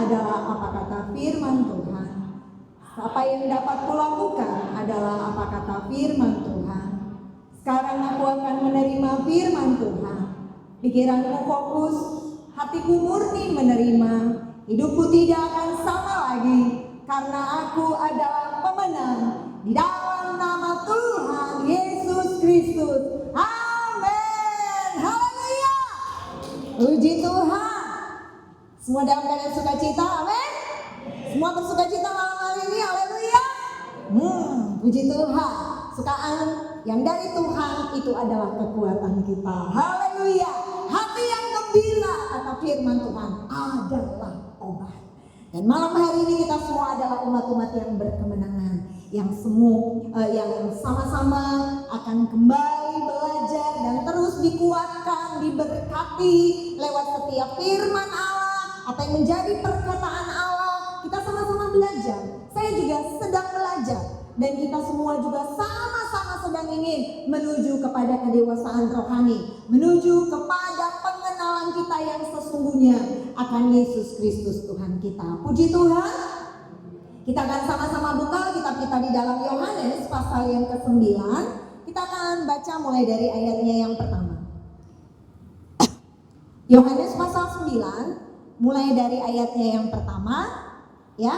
adalah apa kata firman Tuhan. Apa yang dapat kulakukan adalah apa kata firman Tuhan. Sekarang aku akan menerima firman Tuhan. Pikiranku fokus, hatiku murni menerima. Hidupku tidak akan sama lagi, karena aku adalah pemenang di dalam nama Tuhan Yesus Kristus. Amin. Haleluya. Puji Tuhan. Semua dalam keadaan sukacita. Amin. Semua bersukacita malam hari ini. Haleluya. Puji Tuhan. Sukaan yang dari Tuhan itu adalah kekuatan kita. Haleluya. Hati yang gembira kata firman Tuhan adalah obat. Dan malam hari ini kita semua adalah umat-umat yang berkemenangan, yang sama-sama akan kembali belajar dan terus dikuatkan, diberkati lewat setiap firman Allah, apa yang menjadi perkataan Allah. Kita sama-sama belajar. Saya juga sedang belajar. Dan kita semua juga sama-sama sedang ingin menuju kepada kedewasaan rohani, menuju kepada pengenalan kita yang sesungguhnya akan Yesus Kristus Tuhan kita. Puji Tuhan. Kita akan sama-sama buka kitab kita di dalam Yohanes pasal yang ke-9. Kita akan baca mulai dari ayatnya yang pertama. Yohanes pasal 9 mulai dari ayatnya yang pertama ya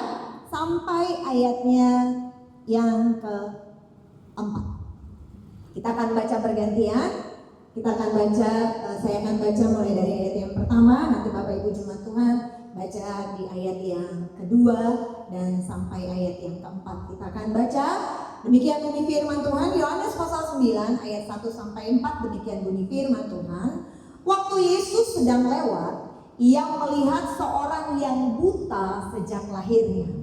sampai ayatnya yang keempat. Kita akan baca bergantian. Kita akan baca, saya akan baca mulai dari ayat yang pertama. Nanti Bapak Ibu Jemaat Tuhan baca di ayat yang kedua dan sampai ayat yang keempat. Kita akan baca. Demikian bunyi firman Tuhan. Yohanes pasal 9 ayat 1 sampai 4. Demikian bunyi firman Tuhan. Waktu Yesus sedang lewat, ia melihat seorang yang buta sejak lahirnya.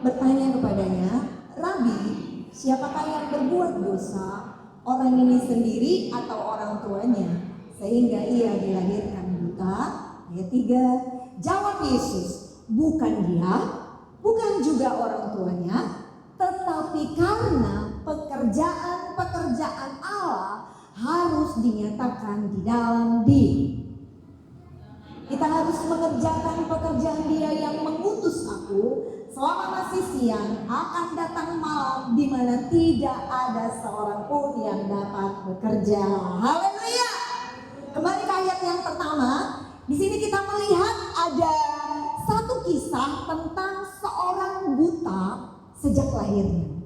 Bertanya kepadanya, "Rabi, siapakah yang berbuat dosa, orang ini sendiri atau orang tuanya, sehingga ia dilahirkan buta?" Ayat 3. Jawab Yesus, "Bukan dia, bukan juga orang tuanya, tetapi karena pekerjaan-pekerjaan Allah harus dinyatakan di dalam dia." Kita harus mengerjakan pekerjaan Dia yang mengutus aku. Selama masih siang akan datang malam di mana tidak ada seorang pun yang dapat bekerja. Haleluya. Kembali ke ayat yang pertama. Di sini kita melihat ada satu kisah tentang seorang buta sejak lahirnya.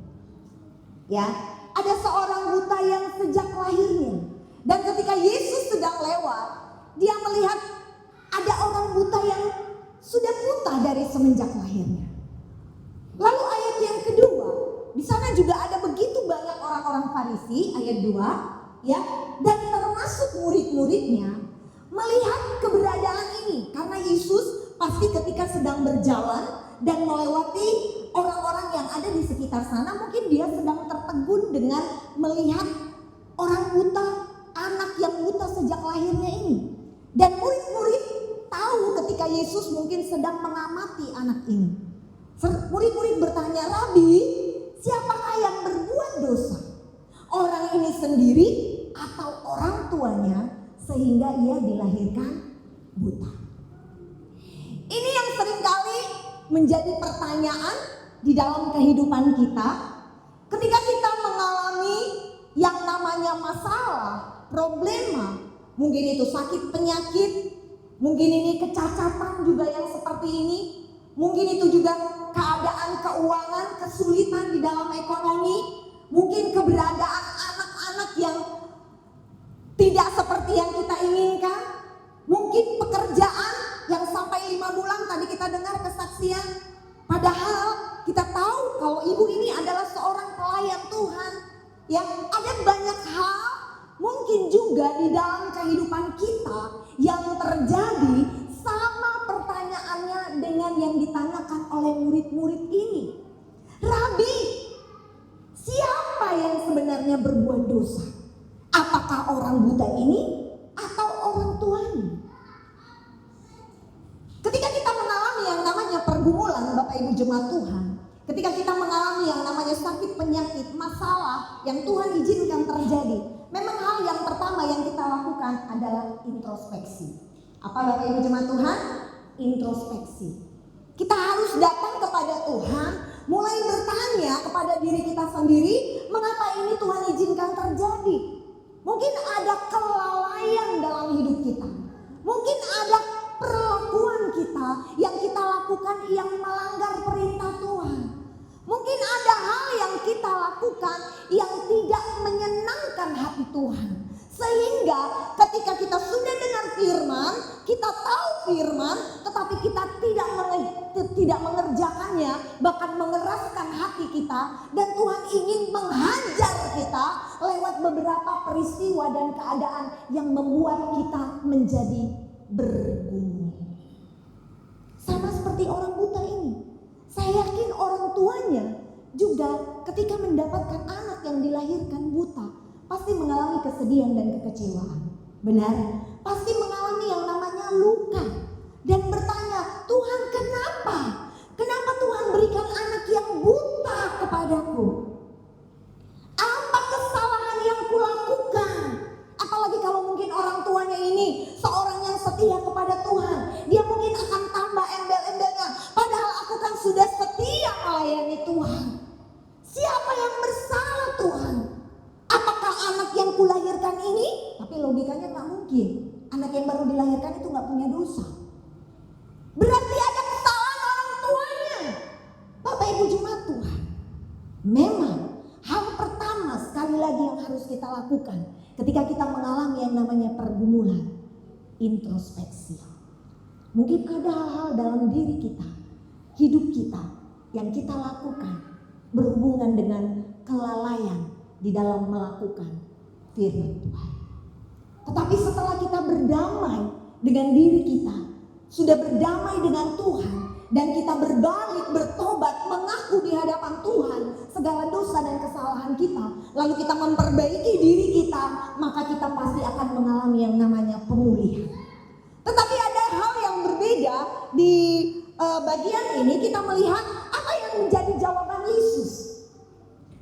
Ya, ada seorang buta yang sejak lahirnya. Dan ketika Yesus sedang lewat, dia melihat ada orang buta yang sudah buta dari semenjak lahirnya. Lalu ayat yang kedua, di sana juga ada begitu banyak orang-orang Farisi, ayat 2, ya, dan termasuk murid-muridnya melihat keberadaan ini karena Yesus pasti ketika sedang berjalan dan melewati orang-orang yang ada di sekitar sana, mungkin dia sedang tertegun dengan melihat orang buta, anak yang buta sejak lahirnya ini. Dan murid-murid tahu ketika Yesus mungkin sedang mengamati anak ini. Murid-murid bertanya, "Rabi, siapakah yang berbuat dosa? Orang ini sendiri atau orang tuanya sehingga ia dilahirkan buta?" Ini yang seringkali menjadi pertanyaan di dalam kehidupan kita. Ketika kita mengalami yang namanya masalah, problema, mungkin itu sakit penyakit, mungkin ini kecacatan juga yang seperti ini, mungkin itu juga keadaan keuangan, kesulitan di dalam ekonomi, mungkin keberadaan anak-anak yang tidak seperti yang kita inginkan, mungkin pekerjaan yang sampai 5 bulan tadi kita dengar kesaksian, padahal kita tahu kalau ibu ini adalah seorang pelayan Tuhan. Ya, ada banyak hal mungkin juga di dalam kehidupan kita yang terjadi sama pertanyaannya dengan yang ditanyakan oleh murid-murid ini. "Rabi, siapa yang sebenarnya berbuat dosa? Apakah orang buta ini atau orang tuanya?" Ketika kita mengalami yang namanya pergumulan, Bapak Ibu Jemaat Tuhan, ketika kita mengalami yang namanya sakit penyakit, masalah yang Tuhan izinkan terjadi, memang hal yang pertama yang kita lakukan adalah introspeksi. Apa Bapak Ibu Jemaat Tuhan? introspeksi. Kita harus datang kepada Tuhan, mulai bertanya kepada diri kita sendiri, mengapa ini Tuhan izinkan terjadi? Mungkin ada kelalaian dalam hidup kita. Mungkin ada perlakuan kita yang kita lakukan yang melanggar perintah Tuhan. Mungkin ada hal yang kita lakukan yang tidak menyenangkan hati Tuhan. Sehingga ketika kita sudah dengar firman, kita tahu firman, tetapi kita tidak mengerjakannya, bahkan mengeraskan hati kita, dan Tuhan ingin menghajar kita lewat beberapa peristiwa dan keadaan yang membuat kita menjadi bergumul. Sama seperti orang buta ini. Saya yakin orang tuanya juga ketika mendapatkan anak yang dilahirkan buta, pasti mengalami kesedihan dan kekecewaan. Benar? Pasti mengalami yang namanya luka. Dan bertanya, Tuhan kenapa? Kenapa Tuhan berikan anak yang buta kepadaku? Apa kesalahan yang kulakukan? Apalagi kalau mungkin orang tuanya ini seorang yang setia kepada Tuhan. Dia mungkin akan tambah embel-embelnya. Padahal aku kan sudah setia melayani Tuhan. Siapa yang bersalah Tuhan? Apakah anak yang kulahirkan ini? Tapi logikanya gak mungkin. Anak yang baru dilahirkan itu gak punya dosa. Berarti ada kesalahan orang tuanya. Bapak Ibu jemaat Tuhan, memang hal pertama sekali lagi yang harus kita lakukan ketika kita mengalami yang namanya pergumulan, introspeksi. Mungkin ada hal-hal dalam diri kita, hidup kita yang kita lakukan berhubungan dengan kelalaian di dalam melakukan firman Tuhan. Tetapi setelah kita berdamai dengan diri kita, sudah berdamai dengan Tuhan, dan kita berbalik, bertobat, mengaku di hadapan Tuhan segala dosa dan kesalahan kita, lalu kita memperbaiki diri kita, maka kita pasti akan mengalami yang namanya pemulihan. Tetapi ada hal yang berbeda di bagian ini. Kita melihat apa yang menjadi jawaban Yesus.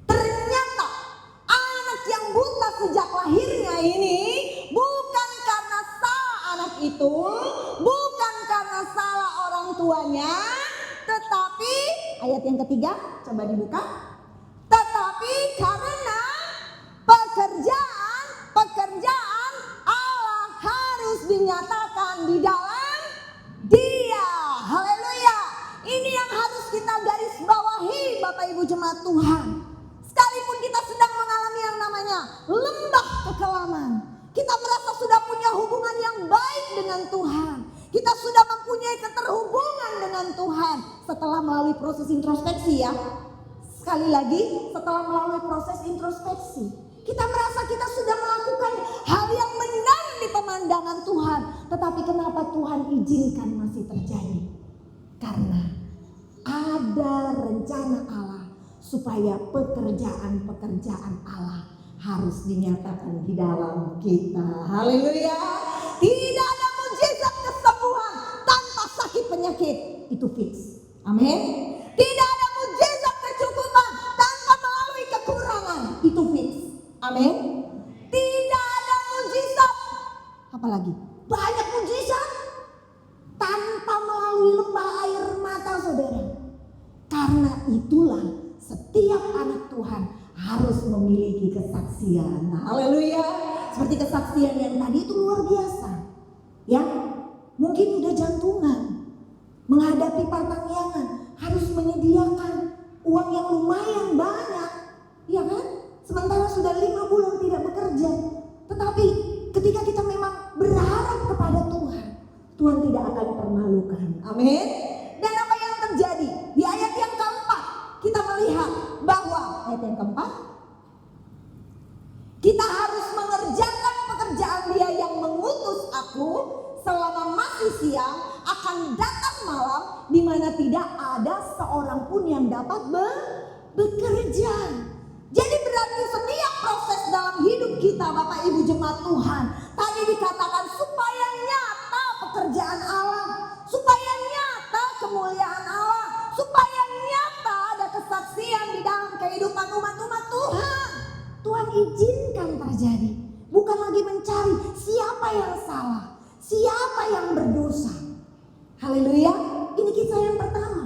Ternyata anak yang buta sejak lahirnya ini bukan karena salah anak itu, bukan karena salah orang tuanya, tetapi ayat yang ketiga coba dibuka. Tetapi karena pekerjaan Allah harus dinyatakan di dalam Dia. Haleluya. Ini yang harus kita garis bawahi Bapak Ibu jemaat Tuhan. Sekalipun kita sedang mengalami yang namanya lembah kekelaman, kita merasa sudah punya hubungan yang baik dengan Tuhan, kita sudah mempunyai keterhubungan dengan Tuhan setelah melalui proses introspeksi ya. Sekali lagi, setelah melalui proses introspeksi, kita merasa kita sudah melakukan hal yang benar di pemandangan Tuhan. Tetapi kenapa Tuhan izinkan masih terjadi? Karena ada rencana Allah supaya pekerjaan-pekerjaan Allah harus dinyatakan di dalam kita. Haleluya. Tidak ada mujizat kesembuhan tanpa sakit penyakit. Itu fix. Amin. Tidak ada mujizat kecukupan tanpa melalui kekurangan. Itu fix. Amin. Tidak ada mujizat. Apalagi? Banyak mujizat tanpa melalui lembah air mata saudara. Karena itulah setiap anak Tuhan harus memiliki kesaksian. Haleluya. Seperti kesaksian yang tadi itu luar biasa. Ya, mungkin udah jantungan, menghadapi pertanyaan, harus menyediakan uang yang lumayan banyak, ya kan? Sementara sudah 5 bulan tidak bekerja. Tetapi ketika kita memang berharap kepada Tuhan, Tuhan tidak akan permalukan. Amin. Dan apa yang terjadi? Di ayat yang keempat, kita melihat bahwa ayat yang keempat, kita harus mengerjakan pekerjaan Dia yang mengutus aku selama masih siang, akan datang malam di mana tidak ada seorang pun yang dapat bekerja. Jadi berarti setiap proses dalam hidup kita Bapak Ibu jemaat Tuhan, tadi dikatakan supaya nyata pekerjaan Allah, supaya nyata kemuliaan Allah, supaya nyata ada kesaksian di dalam kehidupan umat-umat Tuhan. Tuhan izinkan terjadi, bukan lagi mencari siapa yang salah, siapa yang berdosa. Haleluya. Ini kisah yang pertama.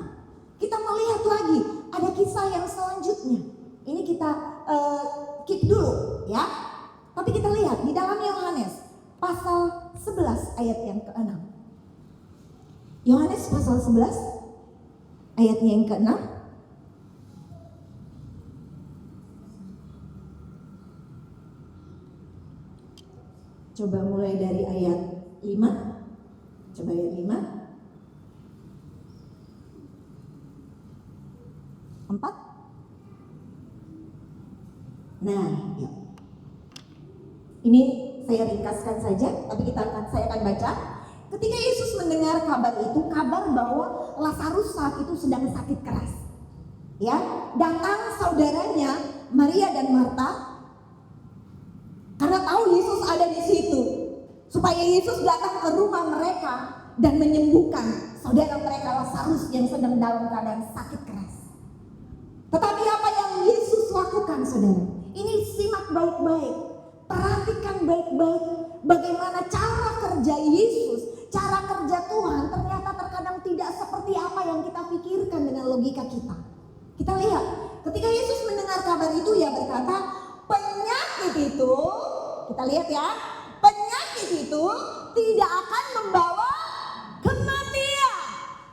Kita melihat lagi ada kisah yang selanjutnya. Ini kita keep dulu ya. Tapi kita lihat di dalam Yohanes pasal 11 ayat yang ke-6. Yohanes pasal 11 ayatnya yang ke-6. Coba mulai dari ayat 5. Coba ayat 5. 4. Nah, ya. Ini saya ringkaskan saja, tapi saya akan baca. Ketika Yesus mendengar kabar itu, kabar bahwa Lazarus saat itu sedang sakit keras. Ya, datang saudaranya Maria dan Marta karena tahu Yesus ada di situ, supaya Yesus datang ke rumah mereka dan menyembuhkan saudara mereka Lazarus yang sedang dalam keadaan sakit keras. Tetapi apa yang Yesus lakukan, saudara? Ini simak baik-baik, perhatikan baik-baik bagaimana cara kerja Yesus, cara kerja Tuhan ternyata terkadang tidak seperti apa yang kita pikirkan dengan logika kita. Kita lihat, ketika Yesus mendengar kabar itu, ia berkata, penyakit itu, kita lihat ya, penyakit itu tidak akan membawa kematian,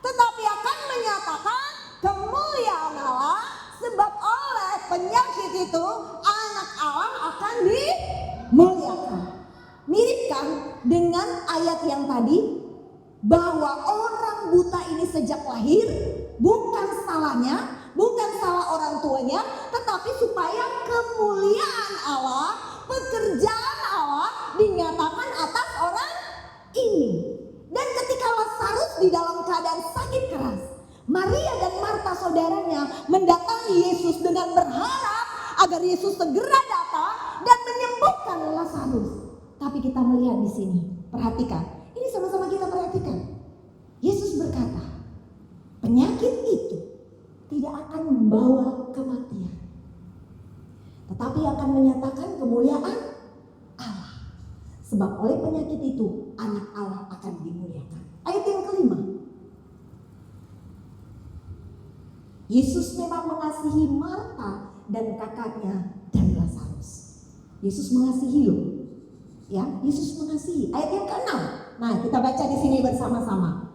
tetapi akan menyatakan kemuliaan Allah, sebab oleh penyakit itu anak Allah akan dimuliakan. Mirip kan dengan ayat yang tadi, bahwa orang buta ini sejak lahir bukan salahnya, bukan salah orang tuanya, tetapi supaya kemuliaan Allah, pekerjaan Allah dinyatakan atas orang ini. Dan ketika Lazarus di dalam keadaan sakit keras, Maria dan Marta saudaranya mendatangi Yesus dengan berharap agar Yesus segera datang dan menyembuhkan Lazarus. Tapi kita melihat di sini, perhatikan, ini sama-sama kita perhatikan. Yesus berkata, penyakit itu tidak akan membawa kematian, tetapi akan menyatakan kemuliaan Allah. Sebab oleh penyakit itu anak Allah akan dimuliakan. Ayat yang kelima. Yesus memang mengasihi Marta dan kakaknya dan Lazarus. Yesus mengasihi loh. Ya, Yesus mengasihi. Ayat yang ke-6. Nah, kita baca di sini bersama-sama.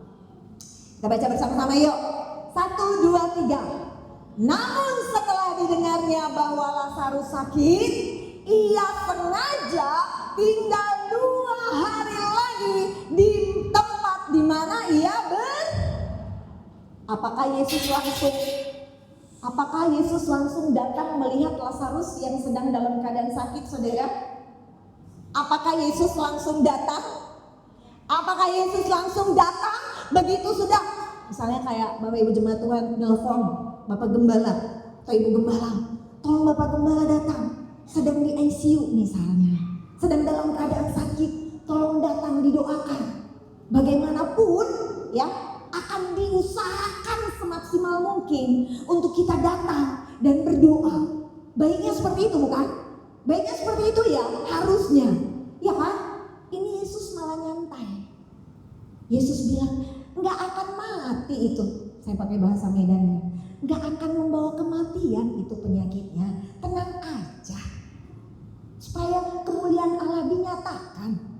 Kita baca bersama-sama yuk. 1, 2, 3. Namun setelah didengarnya bahwa Lazarus sakit, ia sengaja tinggal 2 hari lagi di tempat di mana ia Apakah Yesus langsung datang melihat Lazarus yang sedang dalam keadaan sakit, saudara? Apakah Yesus langsung datang? Apakah Yesus langsung datang begitu sudah? Misalnya kayak Bapak Ibu Jemaat Tuhan nelfon Bapak Gembala atau Ibu Gembala, tolong Bapak Gembala datang, sedang di ICU misalnya, sedang dalam keadaan sakit, tolong datang didoakan. Bagaimanapun ya, akan diusahakan semaksimal mungkin untuk kita datang dan berdoa. Baiknya seperti itu bukan? Baiknya seperti itu ya, harusnya. Ya kan? Ini Yesus malah nyantai. Yesus bilang, enggak akan mati itu. Saya pakai bahasa Medannya. Enggak akan membawa kematian itu penyakitnya. Tenang aja. Supaya kemuliaan Allah dinyatakan.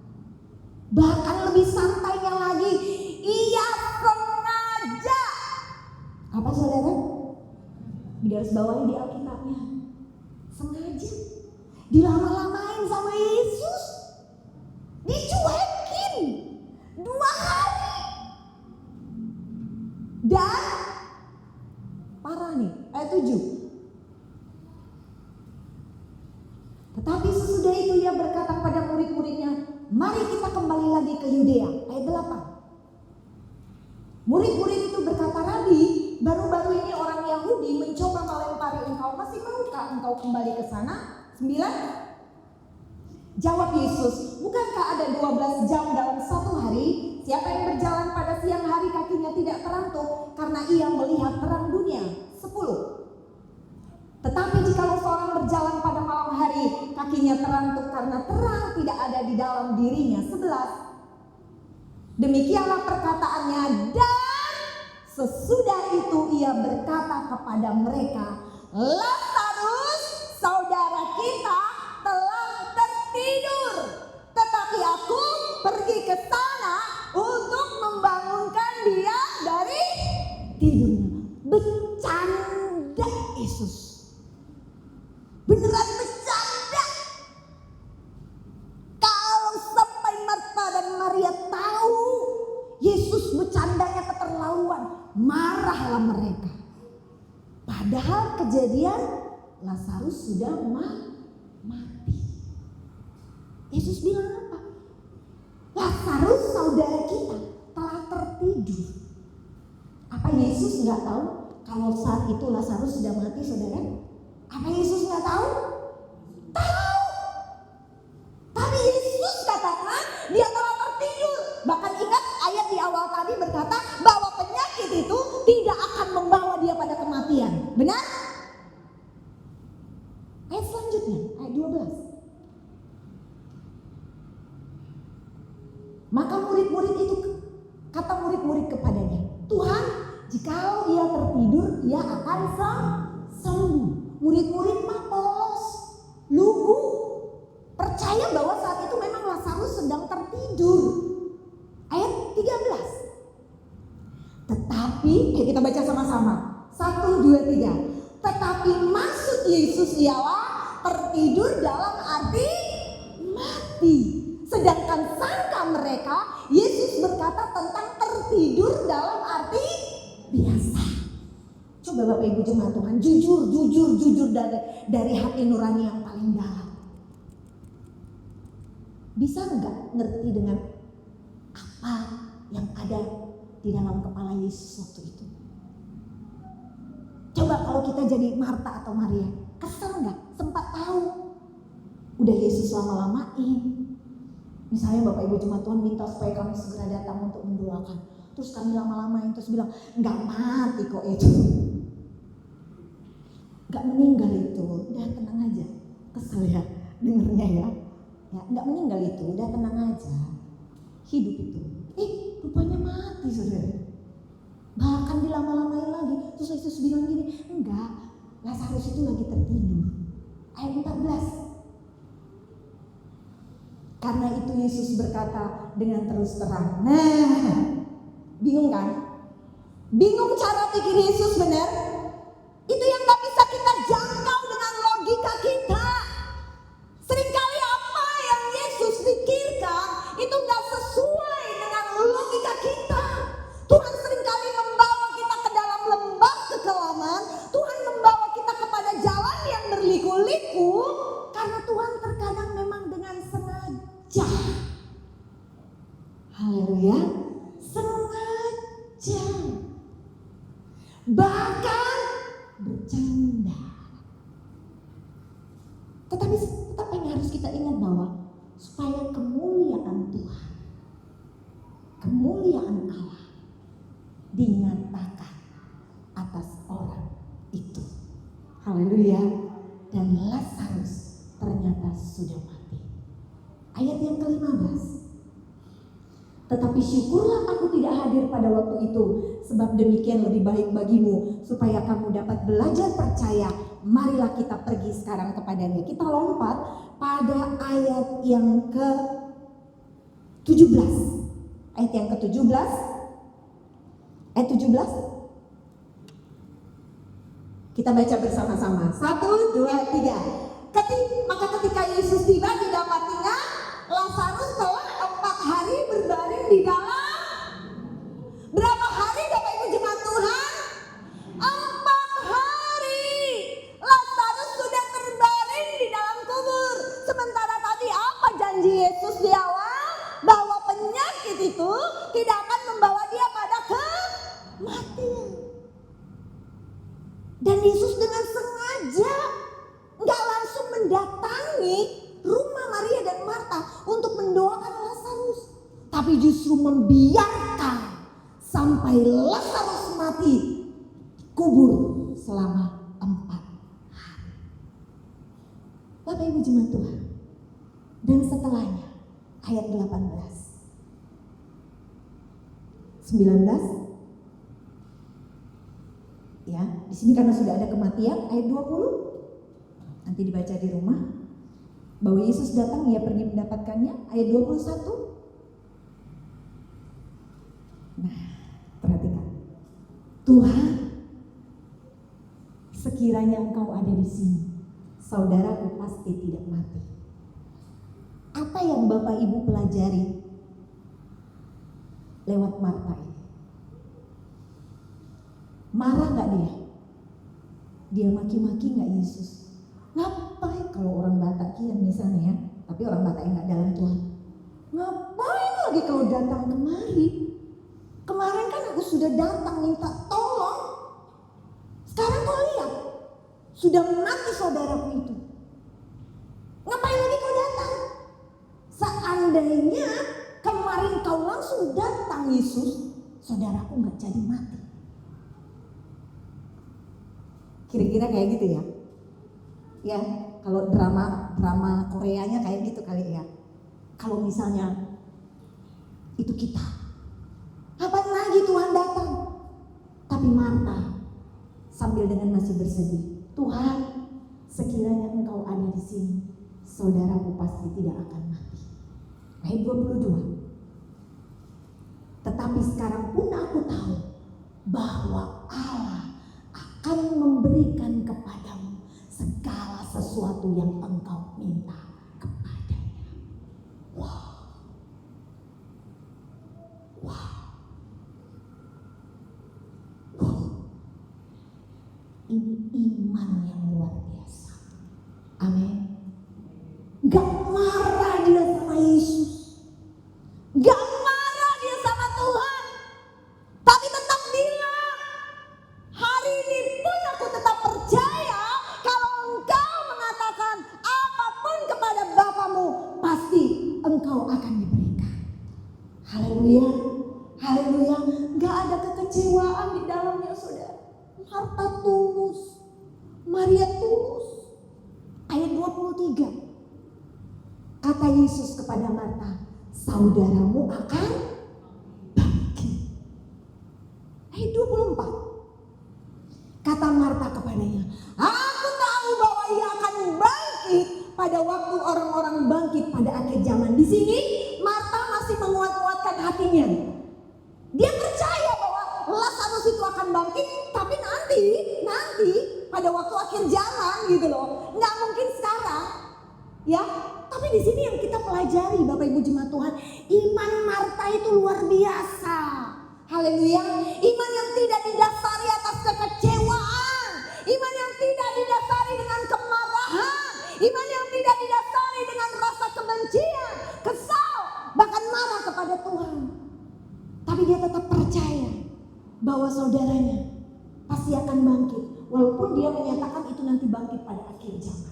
Bahkan lebih santainya lagi, ia sengaja. Apa saudara? Garis bawahi di Alkitabnya. Sengaja. Dilama-lamain sama Yesus. Dicuekin 2 hari. Dan parah nih, ayat 7. Tetapi sesudah itu ia berkata pada murid-muridnya, mari kita kembali lagi ke Yudea. Ayat 8. Murid-murid itu berkata, Rabi, baru-baru ini orang Yahudi mencoba melempari engkau. Masih maukah engkau kembali ke sana? 9. Jawab Yesus, bukankah ada 12 jam dalam satu hari? Siapa yang berjalan pada siang hari kakinya tidak terantuk karena ia melihat terang dunia? 10. Tetapi jikalau seorang berjalan pada malam hari, kakinya terantuk karena terang tidak ada di dalam dirinya. 11. Demikianlah perkataannya, dan sesudah itu ia berkata kepada mereka, Lazarus, saudara kita telah tertidur, tetapi aku pergi ke sana untuk membangunkan dia dari tidurnya. Bercanda Yesus. Beneran bercanda. Kalau sampai Marta dan Maria tahu Yesus bercandanya keterlaluan, marahlah mereka. Padahal kejadian Lazarus sudah mati. Yesus bilang apa? Lazarus saudara kita telah tertidur. Apa Yesus nggak tahu kalau saat itu Lazarus sudah mati, saudara? Apa Yesus nggak tahu? Tahu. Tapi Yesus katakan dia telah tertidur. Bahkan ingat ayat di awal tadi berkata bahwa penyakit itu tidak akan membawa dia pada kematian. Benar? Ayat selanjutnya, ayat 12. Maka murid-murid itu, kata murid-murid kepadanya, Tuhan, jikalau ia tertidur, ia akan sembuh. Murid-murid mah polos, lugu, percaya bahwa saat itu memang Lazarus sedang tertidur. Ayat 13. Tetapi, kita baca sama-sama. 1, 2, 3. Tetapi maksud Yesus ialah tertidur dalam arti mati. Sedangkan sangka mereka, Yesus berkata tentang tertidur dalam arti biasa. Coba Bapak Ibu jemaat Tuhan, jujur dari hati nurani yang paling dalam. Bisa enggak ngerti dengan apa yang ada di dalam kepala Yesus waktu itu? Coba kalau kita jadi Marta atau Maria, kesel enggak? Sempat tahu. Udah Yesus lama-lamain. Misalnya Bapak Ibu jemaat Tuhan minta supaya kami segera datang untuk mendoakan. Terus kami lama-lamain terus bilang, enggak mati kok itu. Enggak meninggal itu, udah tenang aja. Kesel ya dengernya ya. Ya, enggak meninggal itu, udah tenang aja. Hidup itu. Rupanya mati saudara. Bahkan dilama-lamain lagi. Terus Yesus bilang gini, enggak, Lazarus itu lagi tertidur. Ayat 14. Karena itu Yesus berkata dengan terus terang. Nah, bingung kan? Bingung cara pikir Yesus, benar? Itu yang gak bisa kita jangkau dengan logika kita. Seringkali apa yang Yesus pikirkan itu gak sesuai dengan logika kita. Tuhan seringkali membawa kita ke dalam lembah kekelaman. Tuhan membawa kita kepada jalan yang berliku-liku. Karena Tuhan terkadang memang dengan sengaja. Haleluya. Sengaja. Bahkan bercanda. Tetapi tetap yang harus kita ingat bahwa supaya kemuliaan Tuhan, kemuliaan Allah dinyatakan atas orang itu. Haleluya. Dan Lazarus ternyata sudah mati. Ayat yang ke-15. Tetapi syukurlah aku tidak hadir pada waktu itu, sebab demikian lebih baik bagimu, supaya kamu dapat belajar percaya. Marilah kita pergi sekarang kepadanya. Kita lompat pada ayat yang ke-17. Ayat yang ke-17. Ayat 17. Kita baca bersama-sama. 1, 2, 3. Maka ketika Yesus tiba didapatinya Lazarus telah 4 hari berbaring di dalam. Berapa hari Bapak Ibu jemaat Tuhan? 4 hari. Lazarus sudah terbaring di dalam kubur. Sementara tadi apa janji Yesus di awal? Bahwa penyakit itu tidak akan membawa dia pada kematian. Dan Yesus dengan sengaja gak langsung mendatangi rumah Maria dan Marta untuk mendoakan Lazarus, tapi justru membiarkan sampai Lazarus mati kubur selama 4 hari. Bapak Ibu jemaat Tuhan, dan setelahnya ayat 18. 19. Ya, di sini karena sudah ada kematian, ayat 20. Nanti dibaca di rumah. Bahwa Yesus datang, ia pergi mendapatkannya, ayat 21. Nah, perhatikan. Tuhan, sekiranya Engkau ada di sini, saudaraku pasti tidak mati. Apa yang Bapak Ibu pelajari lewat Marta ini? Marah gak dia? Dia maki-maki gak Yesus? Ngapain kalau orang Batak kian misalnya ya, tapi orang Batak yang gak dalam Tuhan, ngapain lagi kau datang kemari? Kemarin kan aku sudah datang minta tolong. Sekarang kau lihat, sudah mati saudaraku itu. Ngapain lagi kau datang? Seandainya kemarin kau langsung datang Yesus, saudaraku gak jadi mati. Kira-kira kayak gitu ya. Ya, kalau drama Koreanya kayak gitu kali ya. Kalau misalnya itu kita, ngapain lagi Tuhan datang? Tapi Marta sambil dengan masih bersedih, Tuhan, sekiranya Engkau ada di sini, saudaraku pasti tidak akan mati. Ayat 22. Tetapi sekarang pun aku tahu bahwa Allah akan memberikan kepadamu segala sesuatu yang engkau minta kepadanya. Wow. Ini iman yang luar biasa. Amin. Gak marah dia sama Yesus, gak marah dia sama Tuhan, tapi tetap bilang, hari ini pun aku tetap percaya kalau engkau mengatakan apapun kepada Bapamu, pasti engkau akan diberikan. Haleluya, haleluya. Gak ada kekecewaan di dalamnya saudara. Marta tulus, Maria tulus. Ayat 23. Kata Yesus kepada Marta, saudaramu akan bangkit. Ayat 24. Kata Marta kepadanya, aku tahu bahwa ia akan bangkit pada waktu orang-orang bangkit pada akhir zaman. Di sini Marta masih menguat-kuatkan hatinya. Dia percaya bahwa Lazarus itu akan bangkit, tapi nanti pada waktu akhir zaman gitu loh. Nggak mungkin sekarang. Ya, tapi di sini yang kita pelajari Bapak Ibu jemaat Tuhan, iman Marta itu luar biasa. Haleluya. Iman yang tidak didasari atas kekecewaan, iman yang tidak didasari dengan kemarahan, iman yang tidak didasari dengan rasa kebencian, kesal, bahkan marah kepada Tuhan. Tapi dia tetap percaya bahwa saudaranya pasti akan bangkit, walaupun dia menyatakan itu nanti bangkit pada akhir zaman.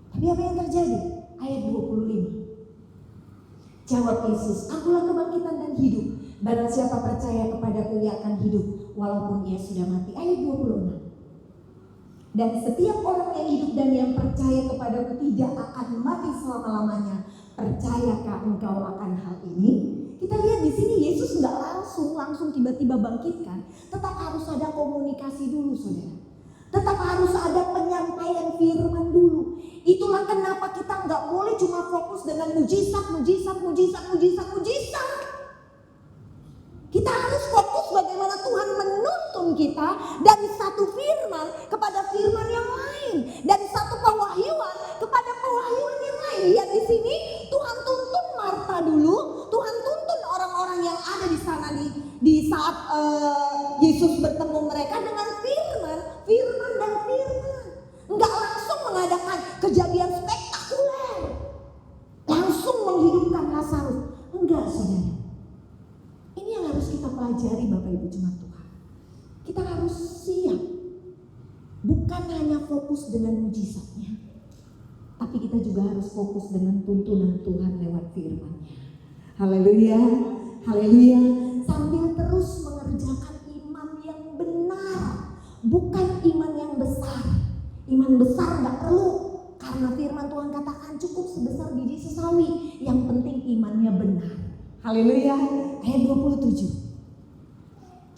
Tapi apa yang terjadi? Ayat 25. Jawab Yesus, akulah kebangkitan dan hidup. Barang siapa percaya kepadaku, ia akan hidup walaupun ia sudah mati. Ayat 26. Dan setiap orang yang hidup dan yang percaya kepadaku tidak akan mati selama-lamanya. Percayakah engkau akan hal ini? Kita lihat di sini Yesus nggak langsung tiba-tiba bangkitkan. Tetap harus ada komunikasi dulu, saudara. Tetap harus ada penyampaian firman dulu. Itulah kenapa kita nggak boleh cuma fokus dengan mujizat. Kita harus fokus bagaimana Tuhan menuntun kita dari satu firman kepada firman yang lain, dari satu pewahyuan kepada pewahyuan yang lain. Lihat di sini Tuhan tuntun Marta dulu, Tuhan tuntun orang-orang yang ada di sana di saat Yesus bertemu mereka dengan firman. Enggak langsung mengadakan kejadian spektakuler, langsung menghidupkan Lazarus. Enggak, saudara. Ini yang harus kita pelajari Bapak Ibu jemaat Tuhan. Kita harus siap, bukan hanya fokus dengan mujizatnya, tapi kita juga harus fokus dengan tuntunan Tuhan lewat firman-Nya. Haleluya, haleluya. Sambil terus mengerjakan iman yang benar, bukan iman yang besar. Iman besar gak perlu, karena firman Tuhan katakan cukup sebesar biji sesawi. Yang penting imannya benar. Haleluya. Ayat 27.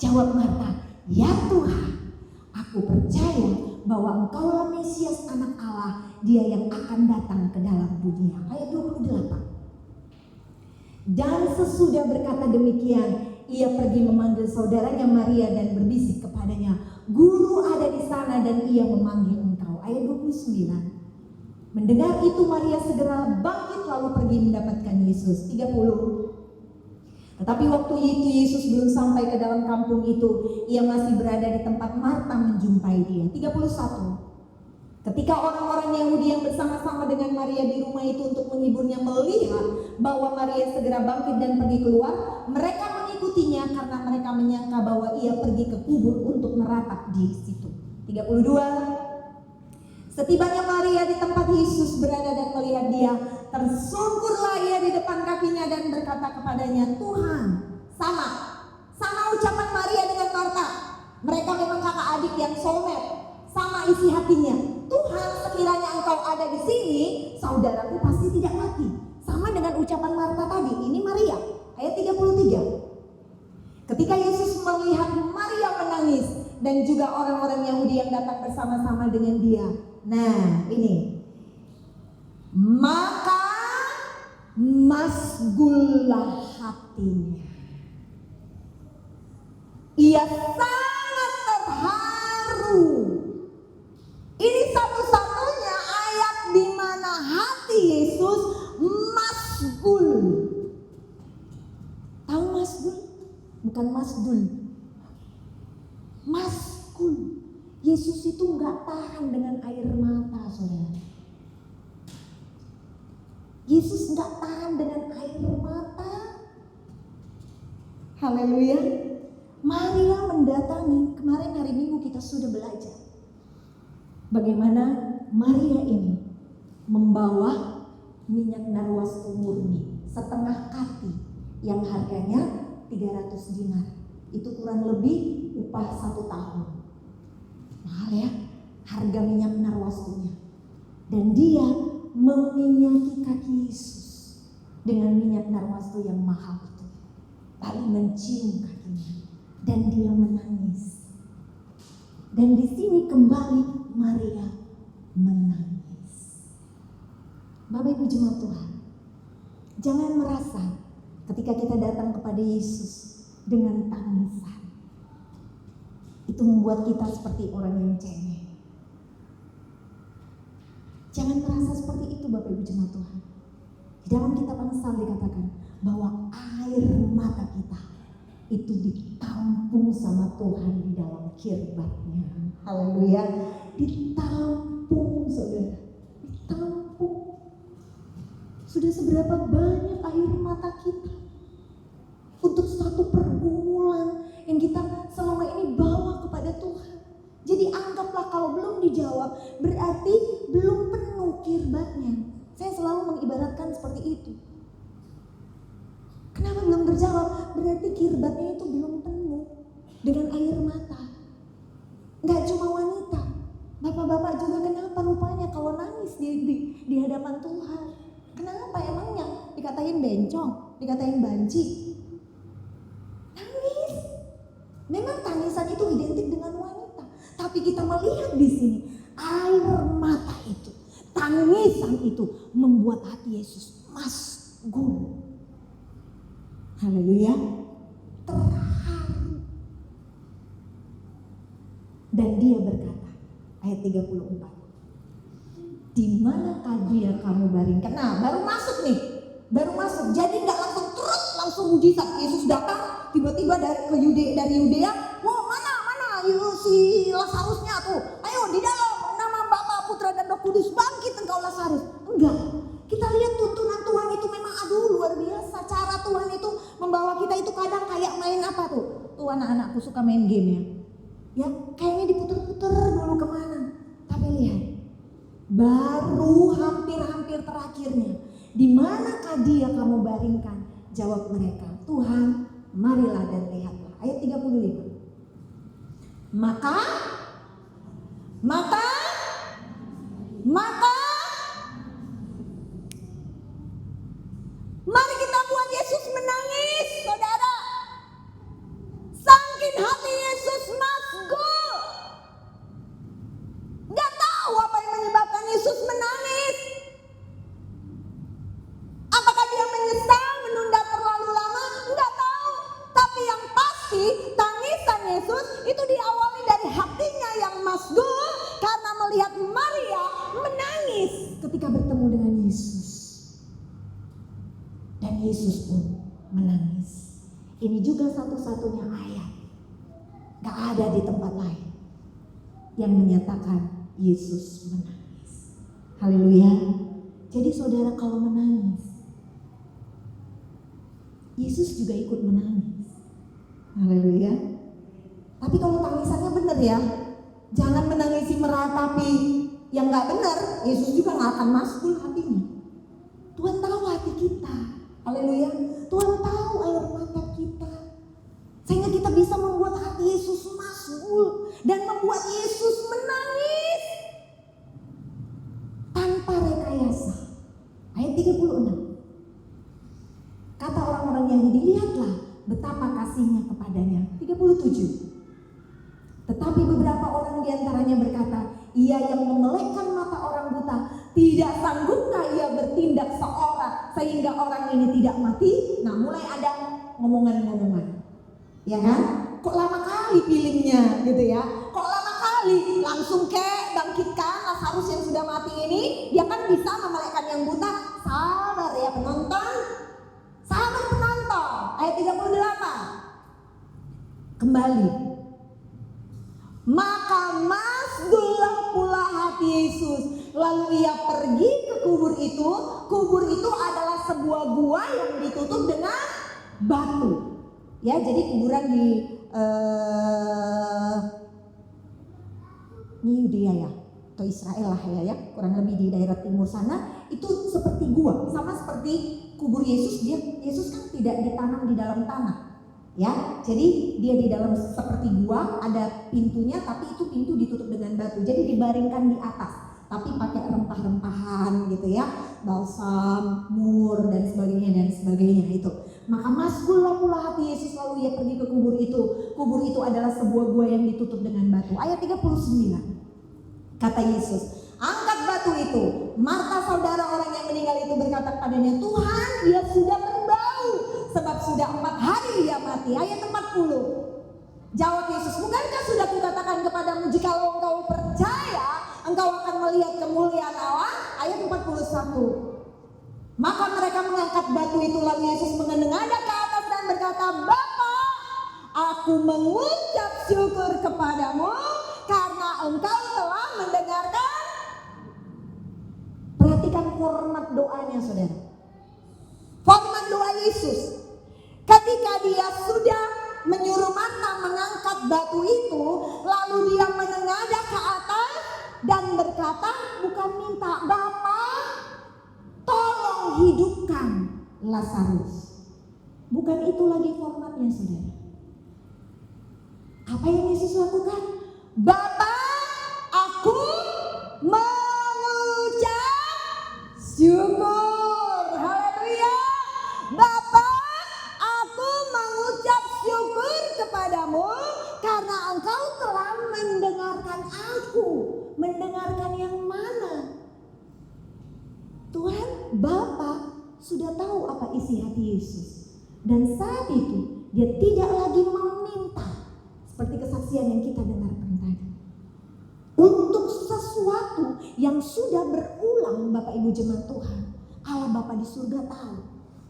Jawab Marta, "Ya Tuhan, aku percaya bahwa Engkaulah Mesias Anak Allah, Dia yang akan datang ke dalam dunia." Ayat 28. Dan sesudah berkata demikian, ia pergi memanggil saudaranya Maria dan berbisik kepadanya, "Guru ada di sana dan ia memanggil engkau." Ayat 29. Mendengar itu Maria segera bangkit lalu pergi mendapatkan Yesus. 30. Tetapi waktu itu Yesus belum sampai ke dalam kampung itu, ia masih berada di tempat Marta menjumpai dia. 31. Ketika orang-orang Yahudi yang bersama-sama dengan Maria di rumah itu untuk menghiburnya melihat bahwa Maria segera bangkit dan pergi keluar, mereka mengikutinya karena mereka menyangka bahwa ia pergi ke kubur untuk meratap di situ. 32. Setibanya Maria di tempat Yesus berada dan melihat dia, tersungkurlah ia di depan kakinya dan berkata kepadanya, "Tuhan." Sama ucapan Maria dengan Marta. Mereka memang kakak adik yang soulmate. Sama isi hatinya, "Tuhan, sekiranya engkau ada di sini, saudaraku pasti tidak mati." Sama dengan ucapan Marta tadi. Ini Maria. Ayat 33. Ketika Yesus melihat Maria menangis dan juga orang-orang Yahudi yang datang bersama-sama dengan dia. Nah, ini. Maka masgullah hatinya. Ia sangat terharu. Ini satu-satunya ayat di mana hati Yesus masgul. Tahu masgul? Bukan masdul. Masgul. Yesus itu nggak tahan dengan air mata, saudara. Yesus nggak tahan dengan air mata. Haleluya. Maria mendatangi. Kemarin hari Minggu kita sudah belajar bagaimana Maria ini membawa minyak narwastu murni setengah kati yang harganya 300 dinar. Itu kurang lebih upah 1 tahun. Mahal ya harga minyak narwastunya. Dan dia meminyaki kaki Yesus dengan minyak narwastu yang mahal itu. Lalu mencium kakinya dan dia menangis. Dan di sini kembali Maria menangis. Bapak Ibu jemaat Tuhan, jangan merasa ketika kita datang kepada Yesus dengan tangisan itu membuat kita seperti orang yang cengeng. Jangan merasa seperti itu Bapak Ibu jemaat Tuhan. Di dalam kitab Amsal dikatakan bahwa air mata kita itu ditampung sama Tuhan di dalam kirbatnya. Haleluya. Ditampung saudara. Ditampung. Sudah seberapa banyak air mata kita untuk satu pergumulan yang kita selama ini bawa kepada Tuhan. Jadi anggaplah kalau belum dijawab berarti belum penuh kirbatnya. Saya selalu mengibaratkan seperti itu. Kenapa belum terjawab? Berarti kirbatnya itu belum penuh dengan air mata. Gak cuma wanita, bapak-bapak juga kenapa rupanya kalau nangis di hadapan Tuhan. Kenapa emangnya? Dikatain bencong, dikatain banci. Nangis. Memang tangisan itu identik dengan wanita. Tapi kita melihat di sini air mata itu, tangisan itu membuat hati Yesus masgul. Haleluya. Terharu. Dan dia berkata, ayat 34. "Di manakah dia kamu baringkan?" Nah, baru masuk nih. Baru masuk. Jadi enggak langsung mujizat. Yesus datang tiba-tiba dari Yudea. "Wah, mana si Lazarusnya tuh? Ayo di dalam nama Bapa, Putra dan Roh Kudus bangkit engkau Lazarus." Enggak. Kita lihat tuntunan Tuhan itu memang luar biasa. Cara Tuhan itu membawa kita itu kadang kayak main apa tuh? Tuh anak-anakku suka main game ya. Ya kayaknya diputer-puter dulu kemana. Tapi lihat. Baru hampir terakhirnya. "Di manakah dia kamu baringkan?" Jawab mereka, "Tuhan, marilah dan lihatlah." Ayat 35. Maka mari kita buat Yesus menangis, saudara. Saking Yesus pun menangis. Ini juga satu-satunya ayat, gak ada di tempat lain yang menyatakan Yesus menangis. Haleluya. Jadi saudara, kalau menangis, Yesus juga ikut menangis. Haleluya. Tapi kalau tangisannya benar ya, jangan menangisi meratapi yang gak benar. Yesus juga gak akan masuk hatinya. Tuhan tahu hati kita. Haleluya. Tuhan tahu air mata kita, sehingga kita bisa membuat hati Yesus masuk dan membuat Yesus menangis tanpa rekayasa. Ayat 36. Kata orang-orang Yahudi, lihatlah betapa kasihnya kepadanya. 37. Tetapi beberapa orang diantaranya berkata, ia yang memelekkan mata orang buta, tidak sanggupkah ia bertindak seorang sehingga orang ini tidak mati? Nah, mulai ada ngomongan-ngomongan, ya kan? Kok lama kali pilihnya gitu ya? Kok lama kali langsung bangkitkan Lazarus yang sudah mati ini? Dia kan bisa memelekkan yang buta. Sabar ya penonton, sabar penonton. Ayat 38. Kembali. Maka masgullah pula hati Yesus. Lalu ia pergi ke kubur itu. Kubur itu adalah sebuah gua yang ditutup dengan batu. Ya, jadi kuburan di ini Yudea ya, atau Israel lah ya, kurang lebih di daerah timur sana. Itu seperti gua, sama seperti kubur Yesus. Yesus kan tidak ditanam di dalam tanah. Ya, jadi dia di dalam seperti gua, ada pintunya, tapi itu pintu ditutup dengan batu. Jadi dibaringkan di atas, tapi pakai rempah-rempahan gitu ya, balsam, mur dan sebagainya itu. Maka masgullah pula hati Yesus, lalu ia pergi ke kubur itu. Kubur itu adalah sebuah gua yang ditutup dengan batu. Ayat 39. Kata Yesus, angkat batu itu. Marta saudara orang yang meninggal itu berkata kepadanya, Tuhan, dia sudah berbau, sebab sudah 4 hari dia mati. Ayat 40. Jawab Yesus, bukankah sudah kukatakan kepadamu, jikalau engkau percaya, engkau akan melihat kemuliaan Allah? Ayat 41. Maka mereka mengangkat batu itu, lalu Yesus menengadah ke atas dan berkata, Bapa, aku mengucap syukur kepadamu karena engkau telah mendengarkan. Perhatikan format doanya saudara. Format doa Yesus. Ketika dia sudah menyuruh Marta mengangkat batu itu, lalu dia menengadah ke atas dan berkata, bukan minta, Bapa, tolong hidupkan Lazarus. Bukan itu lagi formatnya saudara. Apa yang Yesus lakukan? Bapa, aku mengucap syukur. Haleluya. Bapa, aku mengucap syukur kepadamu karena engkau telah mendengarkan aku. Mendengarkan yang mana? Tuhan, Bapa sudah tahu apa isi hati Yesus. Dan saat itu dia tidak lagi meminta, seperti kesaksian yang kita dengarkan tadi, untuk sesuatu yang sudah berulang. Bapak Ibu jemaat Tuhan, Allah Bapa di surga tahu,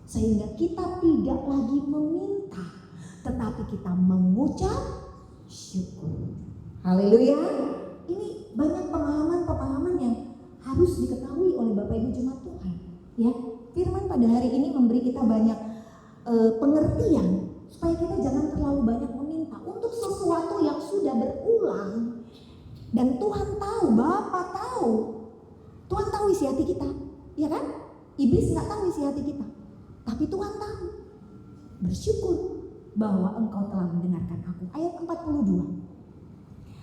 sehingga kita tidak lagi meminta, tetapi kita mengucap syukur. Haleluya. Ini banyak pemahaman-pemahaman yang harus diketahui oleh Bapak Ibu jemaat Tuhan. Ya, firman pada hari ini memberi kita banyak pengertian supaya kita jangan terlalu banyak meminta untuk sesuatu yang sudah berulang. Dan Tuhan tahu, Bapa tahu, Tuhan tahu isi hati kita, ya kan? Iblis nggak tahu isi hati kita, tapi Tuhan tahu. Bersyukur bahwa engkau telah mendengarkan aku. Ayat 42.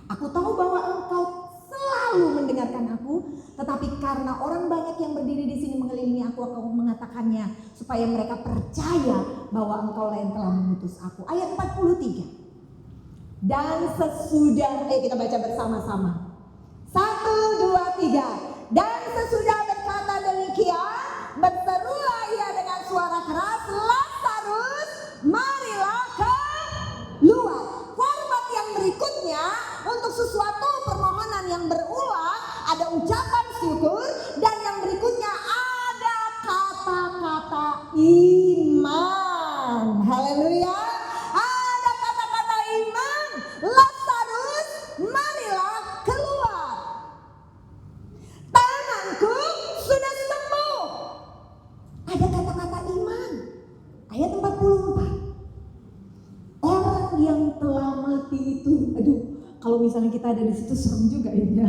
Aku tahu bahwa engkau selalu mendengarkan aku, tetapi karena orang banyak yang berdiri di sini mengelilingi aku mengatakannya supaya mereka percaya bahwa engkau yang telah mengutus aku. Ayat 43. Dan sesudah, kita baca bersama-sama. 1, 2, 3. Dan sesudah berkata demikian, berserulah ia dengan suara keras, Lazarus, marilah keluar. Format yang berikutnya untuk sesuatu permohonan yang berulang ada ucapan syukur, dan yang berikutnya ada kata-kata iman. misalnya kita ada di situ serem juga ini ya.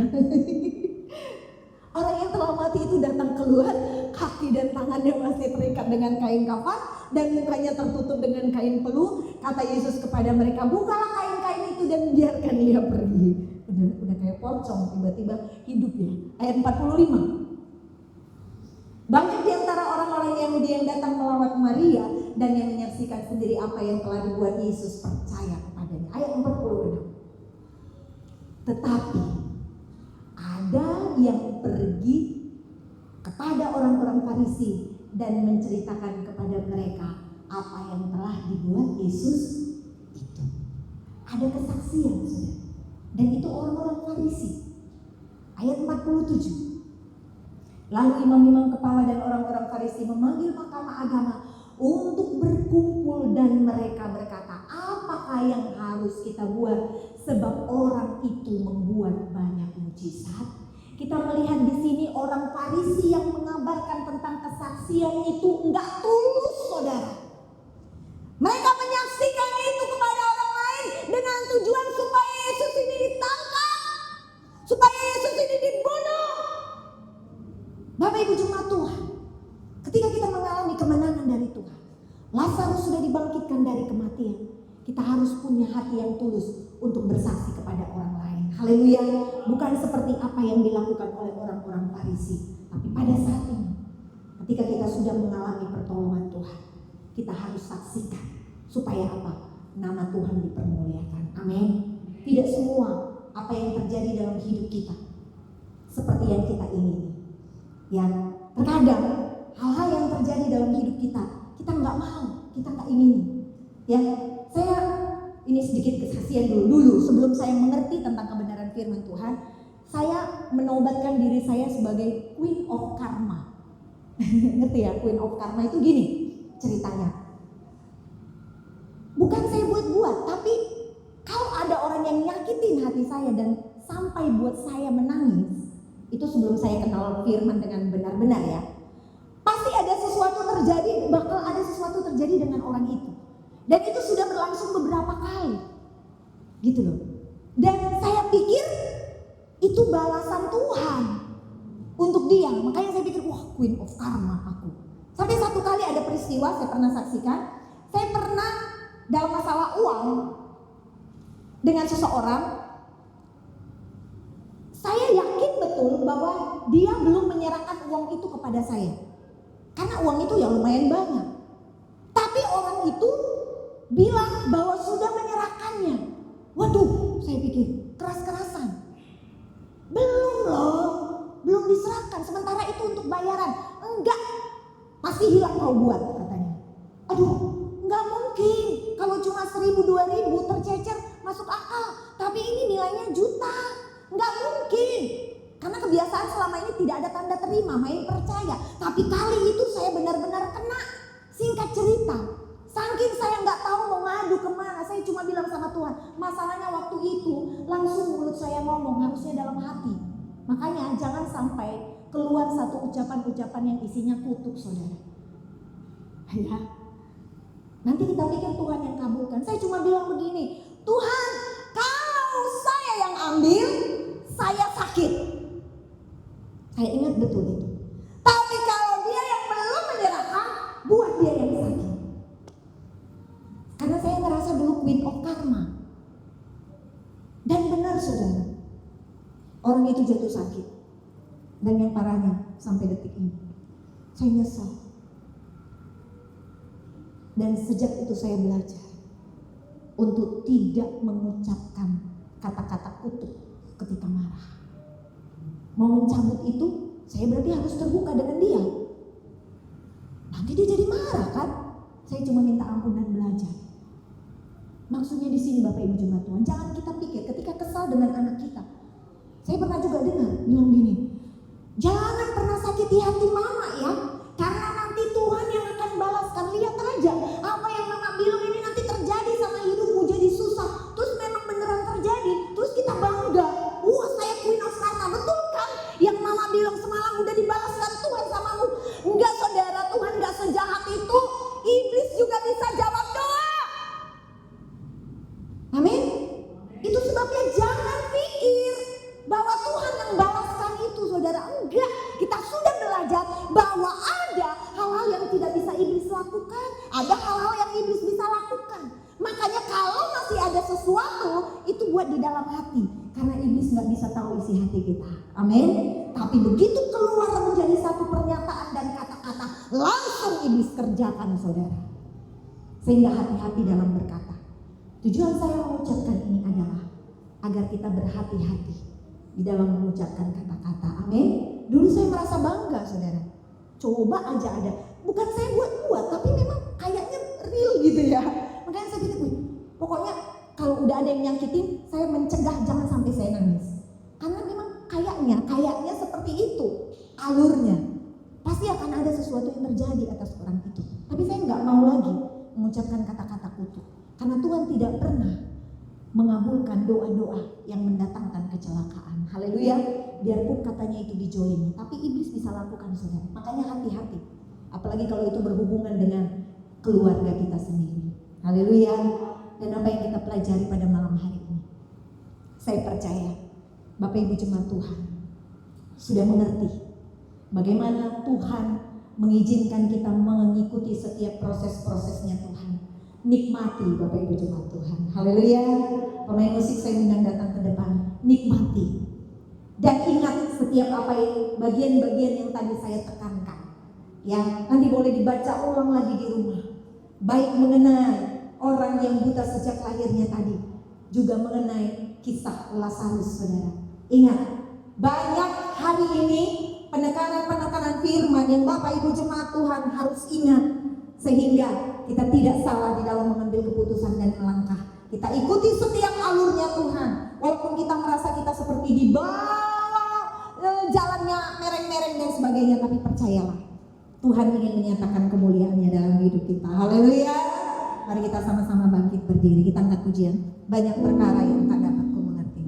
Orang yang telah mati itu datang keluar, kaki dan tangannya masih terikat dengan kain kafan dan mukanya tertutup dengan kain peluh. Kata Yesus kepada mereka, bukalah kain-kain itu dan biarkan dia pergi. Udah kayak pocong, tiba-tiba hidup ya. Ayat 45. Banyak di antara orang-orang Yahudi yang datang melawat Maria dan yang menyaksikan sendiri apa yang telah dibuat Yesus percaya kepadanya. Ayat 46. Tetapi ada yang pergi kepada orang-orang Farisi dan menceritakan kepada mereka apa yang telah dibuat Yesus itu. Ada kesaksian sudah. Dan itu orang-orang Farisi. Ayat 47. Lalu imam-imam kepala dan orang-orang Farisi memanggil mahkamah agama untuk berkumpul dan mereka berkata, apakah yang harus kita buat sebab orang itu membuat banyak mujizat? Kita melihat di sini orang Farisi yang mengabarkan tentang kesaksian itu enggak tulus, saudara. Mereka menyaksikan itu kepada orang lain dengan tujuan supaya Yesus ini ditangkap, supaya Yesus ini dibunuh. Bapak Ibu jemaat Tuhan, ketika kita mengalami kemenangan dari Tuhan, Lazarus sudah dibangkitkan dari kematian, kita harus punya hati yang tulus untuk bersaksi kepada orang lain. Haleluya. Bukan seperti apa yang dilakukan oleh orang-orang Farisi, tapi pada saat ini ketika kita sudah mengalami pertolongan Tuhan, kita harus saksikan supaya apa? Nama Tuhan dipermuliakan. Amin. Tidak semua apa yang terjadi dalam hidup kita seperti yang kita ingini. Ya, terkadang hal-hal yang terjadi dalam hidup kita nggak mau, kita nggak ingin. Ya, saya ini sedikit kesaksian dulu sebelum saya mengerti tentang kebenaran firman Tuhan, saya menobatkan diri saya sebagai Queen of Karma. Ngerti ya, Queen of Karma itu gini ceritanya. Bukan saya buat-buat, tapi kalau ada orang yang nyakitin hati saya dan sampai buat saya menangis, itu sebelum saya kenal firman dengan benar-benar ya, pasti ada sesuatu terjadi, bakal ada sesuatu terjadi dengan orang itu. Dan itu sudah berlangsung beberapa kali, gitu loh. Dan saya pikir itu balasan Tuhan untuk dia. Makanya saya pikir, wah Queen of Karma aku. Sampai satu kali ada peristiwa saya pernah saksikan. Saya pernah dalam masalah uang dengan seseorang. Saya yakin betul bahwa dia belum menyerahkan uang itu kepada saya. Karena uang itu ya lumayan banyak. Tapi orang itu bilang bahwa sudah menyerahkannya. Waduh, saya pikir keras-kerasan. Belum loh, belum diserahkan. Sementara itu untuk bayaran. Enggak, pasti hilang kau buat katanya. Aduh, enggak mungkin. Kalau cuma 1.000-2.000 tercecer masuk akal. Tapi ini nilainya juta. Enggak mungkin. Karena kebiasaan selama ini tidak ada tanda terima, main percaya. Tapi kali itu saya benar-benar kena. Singkat cerita, saking saya nggak tahu mau ngadu kemana, saya cuma bilang sama Tuhan. Masalahnya waktu itu langsung mulut saya ngomong, harusnya dalam hati. Makanya jangan sampai keluar satu ucapan-ucapan yang isinya kutuk, saudara. Ya, nanti kita pikir Tuhan yang kabulkan. Saya cuma bilang begini, Tuhan, kalau saya yang ambil, saya sakit. Saya ingat betul itu. Tapi kalau dia yang belum menyerahkan, buat dia yang sakit. Karena saya ngerasa dulu Queen of Karma. Dan benar saudara, orang itu jatuh sakit. Dan yang parahnya sampai detik ini, saya nyesal. Dan sejak itu saya belajar untuk tidak mengucapkan kata-kata kutuk ketika marah. Mau mencabut itu, saya berarti harus terbuka dengan dia. Nanti dia jadi marah kan? Saya cuma minta ampun dan belajar. Maksudnya di sini Bapak Ibu jemaat Tuhan, jangan kita pikir ketika kesal dengan anak kita. Saya pernah juga dengar bilang gini, jangan pernah sakiti hati mama ya, karena nanti Tuhan yang akan balaskan. Lihat aja apa yang mama bilang ini nanti terjadi sama hidupmu, jadi susah. Terus memang beneran terjadi, terus kita bangga. Wah saya Queen of Karma, betul kan? Yang mama bilang semalam udah dibalaskan Tuhan samamu. Enggak saudara, Tuhan enggak sejahat itu. Iblis juga bisa jawab doa. Amin. Itu sebabnya jangan pikir Tapi begitu keluar menjadi satu pernyataan dan kata-kata, langsung iblis kerjakan saudara. Sehingga hati-hati dalam berkata. Tujuan saya mengucapkan ini adalah agar kita berhati-hati di dalam mengucapkan kata-kata. Amin. Dulu saya merasa bangga saudara. Coba aja ada. Bukan saya buat-buat, tapi memang kayaknya real gitu ya. Makanya saya pikir, pokoknya kalau udah ada yang nyakitin, saya mencegah jangan sampai saya nangis. Karena memang kayaknya seperti itu alurnya. Pasti akan ada sesuatu yang terjadi atas orang itu. Tapi saya nggak mau lagi mengucapkan kata-kata kutuk. Karena Tuhan tidak pernah mengabulkan doa-doa yang mendatangkan kecelakaan. Haleluya. Biarpun katanya itu dijolimi, tapi iblis bisa lakukan saudara. Makanya hati-hati. Apalagi kalau itu berhubungan dengan keluarga kita sendiri. Haleluya. Dan apa yang kita pelajari pada malam hari ini, saya percaya Bapak Ibu jemaat Tuhan sudah mengerti bagaimana Tuhan mengizinkan kita mengikuti setiap proses-prosesnya Tuhan. Nikmati Bapak Ibu jemaat Tuhan. Haleluya. Pemain musik saya undang datang ke depan. Nikmati. Dan ingat setiap apa yang bagian-bagian yang tadi saya tekankan. Ya, nanti boleh dibaca ulang lagi di rumah. Baik mengenai orang yang buta sejak lahirnya tadi, juga mengenai kisah Lazarus saudara. Ingat, banyak hari ini penekanan-penekanan firman yang Bapak Ibu jemaat Tuhan harus ingat. Sehingga kita tidak salah di dalam mengambil keputusan dan melangkah. Kita ikuti setiap alurnya Tuhan. Walaupun kita merasa kita seperti di bawah jalannya mereng-mereng dan sebagainya, tapi percayalah Tuhan ingin menyatakan kemuliaannya dalam hidup kita. Haleluya. Mari kita sama-sama bangkit berdiri. Kita angkat pujian. Banyak perkara yang tak dapat ku mengerti.